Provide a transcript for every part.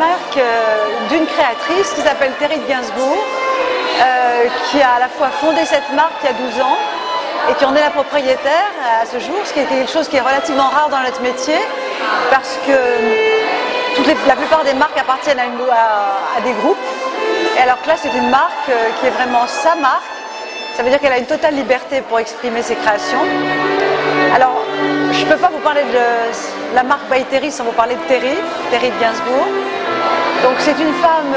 marque d'une créatrice qui s'appelle Terry de Gainsbourg, qui a à la fois fondé cette marque il y a 12 ans et qui en est la propriétaire à ce jour, ce qui est quelque chose qui est relativement rare dans notre métier, parce que la plupart des marques appartiennent à des groupes. Et alors que là, c'est une marque qui est vraiment sa marque. Ça veut dire qu'elle a une totale liberté pour exprimer ses créations. Alors, je ne peux pas vous parler de la marque by Terry sans vous parler de Terry de Gainsbourg. Donc c'est une femme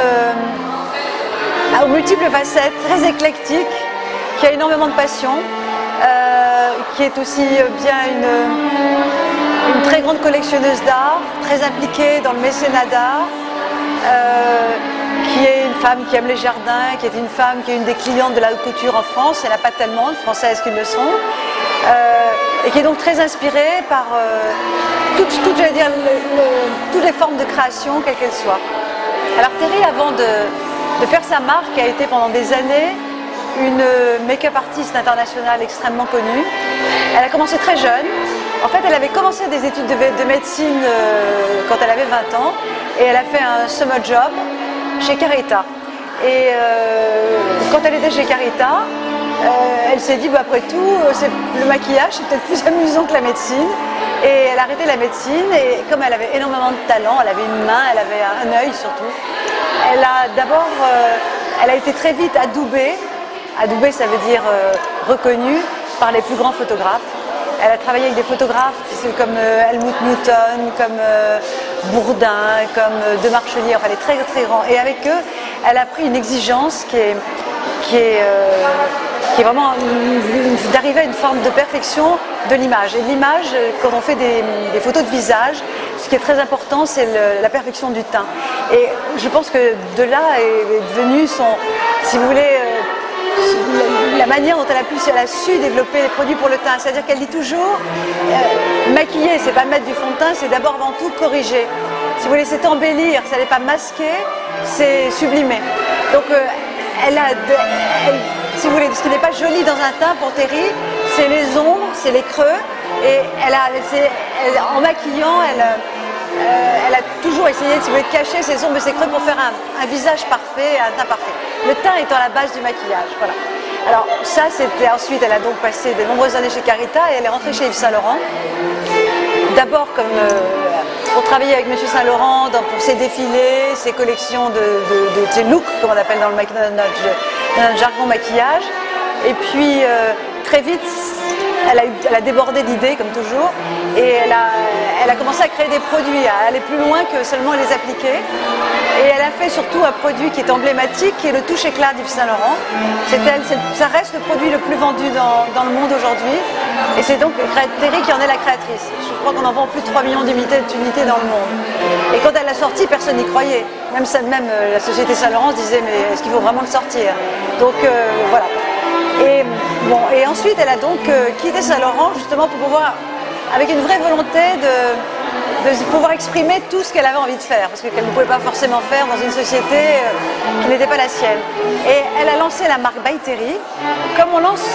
aux multiples facettes, très éclectique, qui a énormément de passion, qui est aussi bien une très grande collectionneuse d'art, très impliquée dans le mécénat d'art, qui est une femme qui aime les jardins, qui est une femme qui est une des clientes de la haute couture en France. Il n'y en a pas tellement de Françaises qui le sont. Et qui est donc très inspirée par toutes les formes de création, quelles qu'elles soient. Alors Terry, avant de faire sa marque, a été pendant des années une make-up artiste internationale extrêmement connue. Elle a commencé très jeune. En fait, elle avait commencé des études de médecine quand elle avait 20 ans et elle a fait un summer job chez Carita. Et quand elle était chez Carita, elle s'est dit, bah, après tout, le maquillage c'est peut-être plus amusant que la médecine. Et elle a arrêté la médecine et comme elle avait énormément de talent, elle avait une main, elle avait un œil surtout. Elle a été très vite adoubée. Adoubée, ça veut dire reconnue par les plus grands photographes. Elle a travaillé avec des photographes comme Helmut Newton, comme Bourdin, comme De Marchelier, enfin les très très grands. Et avec eux, elle a pris une exigence qui est vraiment d'arriver à une forme de perfection de l'image. Et l'image, quand on fait des photos de visage, ce qui est très important, c'est la perfection du teint. Et je pense que de là est devenu si vous voulez, la manière dont elle a su développer les produits pour le teint. C'est-à-dire qu'elle dit toujours, maquiller, c'est pas mettre du fond de teint, c'est d'abord avant tout corriger. Si vous voulez, c'est embellir, ça n'est pas masquer, c'est sublimer. Donc, si vous voulez, ce qui n'est pas joli dans un teint pour Terry, c'est les ombres, c'est les creux. Et en maquillant, elle a toujours essayé, si vous voulez, de cacher ses ombres et ses creux pour faire un visage parfait, un teint parfait. Le teint étant la base du maquillage. Voilà. Alors ça, c'était ensuite, elle a donc passé de nombreuses années chez Carita et elle est rentrée chez Yves Saint Laurent. D'abord pour travailler avec M. Saint Laurent pour ses défilés, ses collections de ses looks, comme on appelle dans notre jargon maquillage. Et puis très vite, elle a débordé d'idées comme toujours et elle a commencé à créer des produits, à aller plus loin que seulement les appliquer. Et elle a fait surtout un produit qui est emblématique, qui est le touche éclat d'Yves Saint Laurent. Ça reste le produit le plus vendu dans le monde aujourd'hui. Et c'est donc Terry qui en est la créatrice. Je crois qu'on en vend plus de 3 millions d'unités dans le monde. Et quand elle l'a sorti, personne n'y croyait. Même la société Saint Laurent se disait, mais est-ce qu'il faut vraiment le sortir? Donc voilà. Et ensuite, elle a donc quitté Saint Laurent justement pour pouvoir, avec une vraie volonté de pouvoir exprimer tout ce qu'elle avait envie de faire, parce qu'elle ne pouvait pas forcément faire dans une société qui n'était pas la sienne. Et elle a lancé la marque by Terry, comme on lance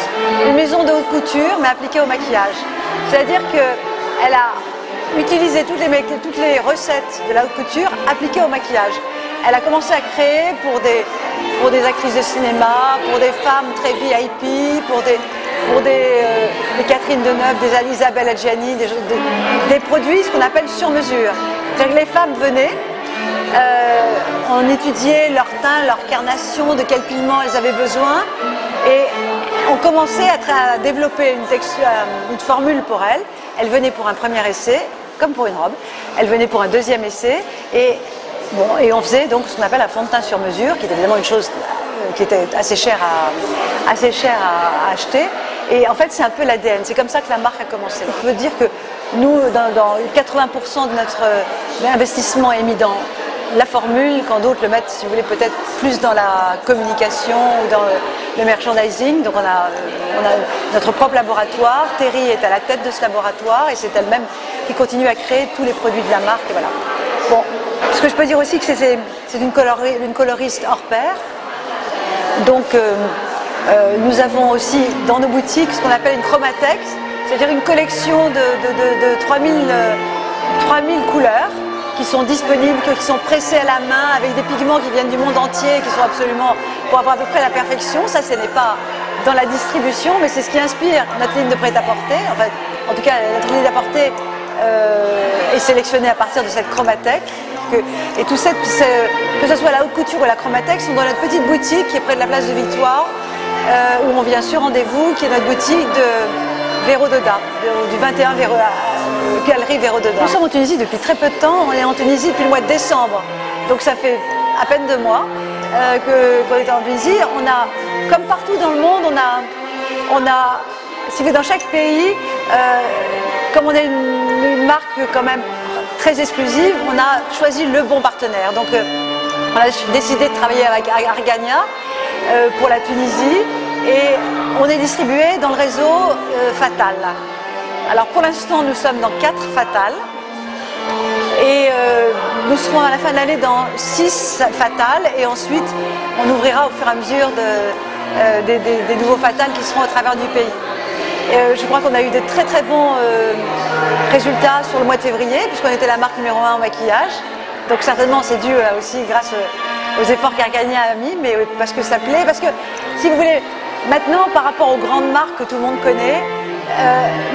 une maison de haute couture, mais appliquée au maquillage. C'est-à-dire qu'elle a utilisé toutes les recettes de la haute couture appliquées au maquillage. Elle a commencé à créer pour des actrices de cinéma, pour des femmes très VIP, pour des Catherine Deneuve, des Isabelle Adjani, des produits, ce qu'on appelle sur mesure. C'est-à-dire que les femmes venaient, on étudiait leur teint, leur carnation, de quel pigment elles avaient besoin, et on commençait à développer une formule pour elles. Elles venaient pour un premier essai, comme pour une robe, elles venaient pour un deuxième essai, et on faisait donc ce qu'on appelle un fond de teint sur mesure, qui est évidemment une chose qui était assez chère à acheter. Et en fait, c'est un peu l'ADN. C'est comme ça que la marque a commencé. On peut dire que nous, dans 80% de notre investissement est mis dans la formule, quand d'autres le mettent, si vous voulez, peut-être plus dans la communication ou dans le merchandising. Donc on a notre propre laboratoire. Terry est à la tête de ce laboratoire et c'est elle-même qui continue à créer tous les produits de la marque. Et voilà. Bon, ce que je peux dire aussi, que c'est une coloriste hors pair. Donc nous avons aussi dans nos boutiques ce qu'on appelle une chromatex, c'est-à-dire une collection de 3000 couleurs qui sont disponibles, qui sont pressés à la main, avec des pigments qui viennent du monde entier, qui sont absolument pour avoir à peu près la perfection. Ça, ce n'est pas dans la distribution, mais c'est ce qui inspire notre ligne de prêt-à-porter. En fait, en tout cas, notre ligne d'apporter est sélectionnée à partir de cette chromathèque. Et tout ça, que ce soit la haute couture ou la chromathèque, sont dans notre petite boutique qui est près de la place de Victoire, où on vient sur rendez-vous, qui est notre boutique de Véro-Doda, du 21 Galerie Véro-Doda. Nous sommes en Tunisie depuis très peu de temps, on est en Tunisie depuis le mois de décembre, donc ça fait à peine 2 mois qu'on est en Tunisie. On a, comme partout dans le monde, on a si vous voulez, dans chaque pays, comme on est une marque quand même très exclusive, on a choisi le bon partenaire. Donc on a décidé de travailler avec Argania pour la Tunisie et on est distribué dans le réseau Fatal. Alors pour l'instant nous sommes dans 4 Fatal et nous serons à la fin de l'année dans 6 Fatal et ensuite on ouvrira au fur et à mesure des nouveaux Fatal qui seront au travers du pays. Je crois qu'on a eu de très très bons résultats sur le mois de février, puisqu'on était la marque numéro 1 en maquillage. Donc certainement c'est dû aussi grâce aux efforts qu'Argania a mis, mais parce que ça plaît. Parce que si vous voulez, maintenant par rapport aux grandes marques que tout le monde connaît,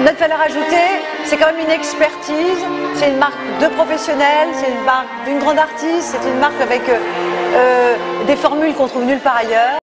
notre valeur ajoutée, c'est quand même une expertise, c'est une marque de professionnels, c'est une marque d'une grande artiste, c'est une marque avec des formules qu'on trouve nulle part ailleurs.